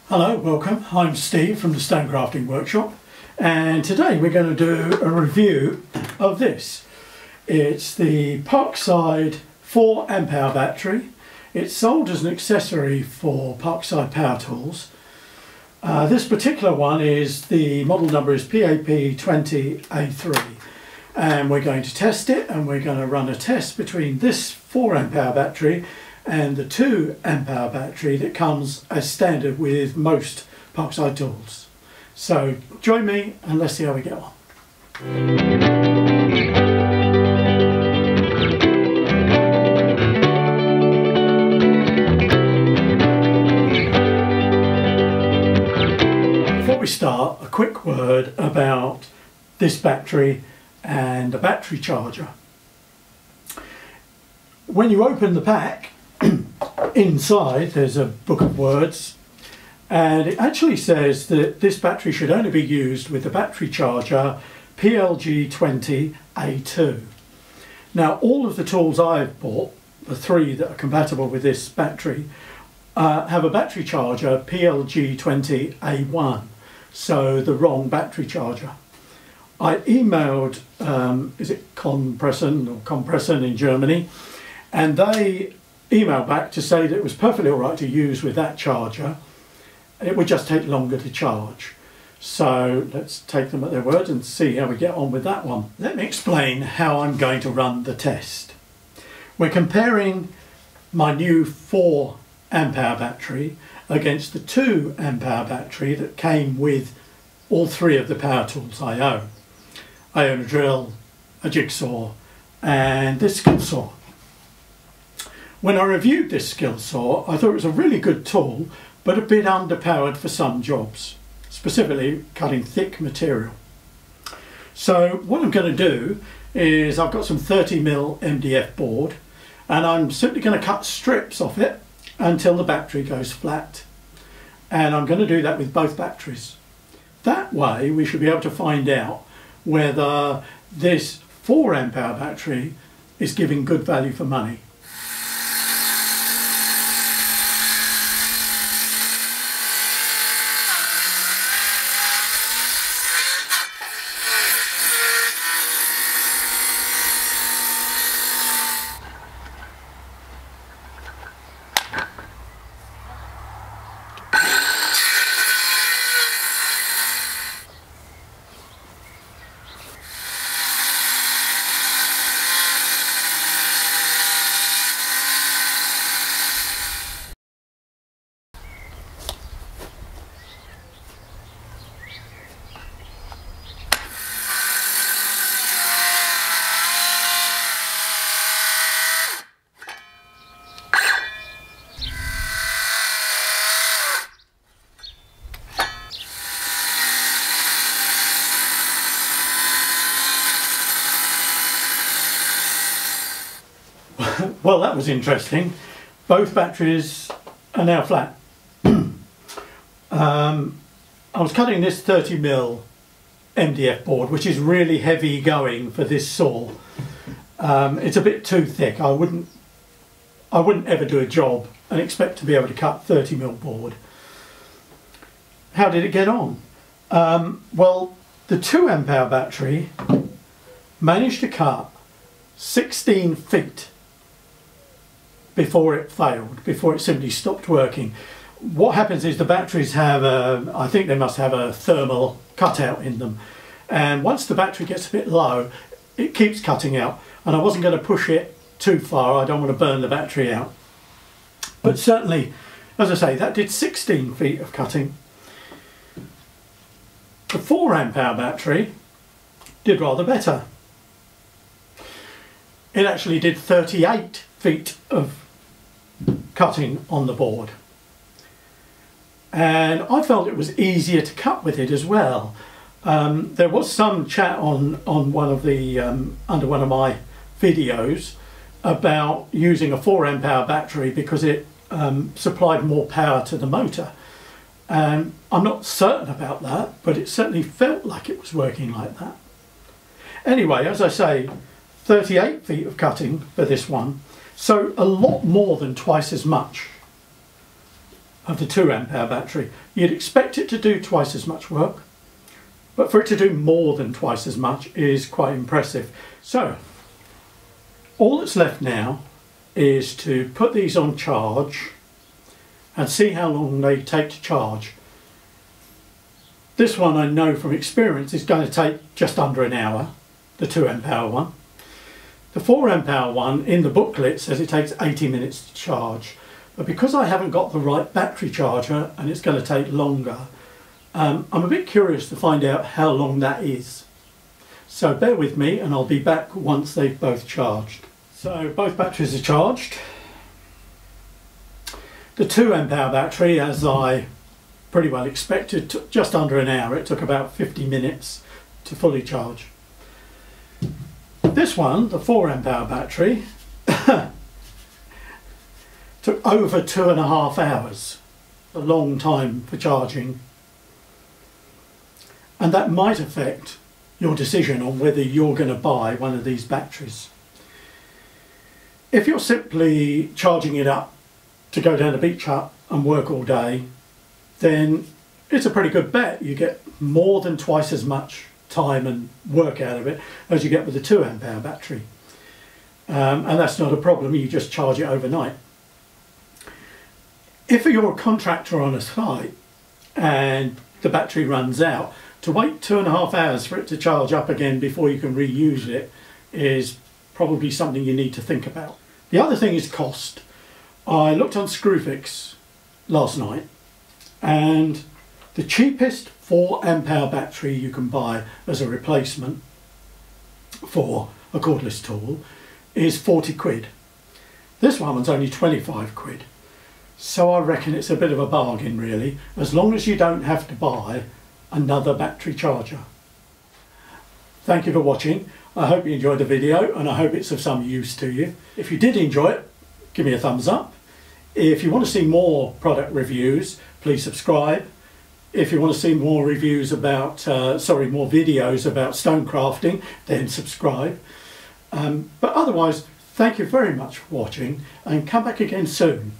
Hello, welcome. I'm Steve from the Stone Crafting Workshop, and today we're going to do a review of this. It's the Parkside 4 amp hour battery. It's sold as an accessory for Parkside power tools. This particular one is, the model number is PAP20A3, and we're going to test it, and we're going to run a test between this 4 amp hour battery and the 2 amp hour battery that comes as standard with most Parkside tools. So join me and let's see how we get on. Before we start, a quick word about this battery and the battery charger. When you open the pack, inside there's a book of words, and it actually says that this battery should only be used with the battery charger PLG20A2. Now, all of the tools I've bought, the 3 that are compatible with this battery, have a battery charger PLG20A1, so the wrong battery charger. I emailed, is it Kompressen in Germany, and they emailed back to say that it was perfectly all right to use with that charger. It would just take longer to charge. So let's take them at their word and see how we get on with that one. Let me explain how I'm going to run the test. We're comparing my new 4 amp hour battery against the 2 amp hour battery that came with all 3 of the power tools I own. I own a drill, a jigsaw, and this skill saw. When I reviewed this skill saw, I thought it was a really good tool, but a bit underpowered for some jobs, specifically cutting thick material. So what I'm going to do is, I've got some 30mm MDF board, and I'm simply going to cut strips off it until the battery goes flat. And I'm going to do that with both batteries. That way we should be able to find out whether this 4 amp hour battery is giving good value for money. Well, that was interesting. Both batteries are now flat. I was cutting this 30mm MDF board, which is really heavy going for this saw. It's a bit too thick. I wouldn't ever do a job and expect to be able to cut 30mm board. How did it get on? Well, the 2 amp hour battery managed to cut 16 feet before it failed, before it simply stopped working. What happens is the batteries have I think they must have a thermal cutout in them, and once the battery gets a bit low, it keeps cutting out, and I wasn't going to push it too far. I don't want to burn the battery out. But certainly, as I say, that did 16 feet of cutting. The 4 amp hour battery did rather better. It actually did 38 feet of cutting on the board, and I felt it was easier to cut with it as well. There was some chat on one of the under one of my videos about using a 4 amp hour battery because it supplied more power to the motor, and I'm not certain about that, but it certainly felt like it was working like that. Anyway, as I say, 38 feet of cutting for this one, so a lot more than twice as much of the 2 amp hour battery. You'd expect it to do twice as much work, but for it to do more than twice as much is quite impressive. So all that's left now is to put these on charge and see how long they take to charge. This one I know from experience is going to take just under an hour, the 2 amp hour one. The 4 amp hour one in the booklet says it takes 80 minutes to charge, but because I haven't got the right battery charger and it's going to take longer, I'm a bit curious to find out how long that is. So bear with me and I'll be back once they've both charged. So both batteries are charged. The 2 amp hour battery, as I pretty well expected, took just under an hour. It took about 50 minutes to fully charge. This one, the 4 amp hour battery, took over 2.5 hours. A long time for charging. And that might affect your decision on whether you're going to buy one of these batteries. If you're simply charging it up to go down the beach hut and work all day, then it's a pretty good bet. You get more than twice as much time and work out of it as you get with the 2 amp hour battery. And that's not a problem, you just charge it overnight. If you're a contractor on a site and the battery runs out, to wait 2.5 hours for it to charge up again before you can reuse it is probably something you need to think about. The other thing is cost. I looked on Screwfix last night and the cheapest 4 amp hour battery you can buy as a replacement for a cordless tool is 40 quid. This one's only 25 quid. So I reckon it's a bit of a bargain really, as long as you don't have to buy another battery charger. Thank you for watching. I hope you enjoyed the video and I hope it's of some use to you. If you did enjoy it, give me a thumbs up. If you want to see more product reviews, please subscribe. If you want to see more reviews about, more videos about stone crafting, then subscribe. But otherwise, thank you very much for watching and come back again soon.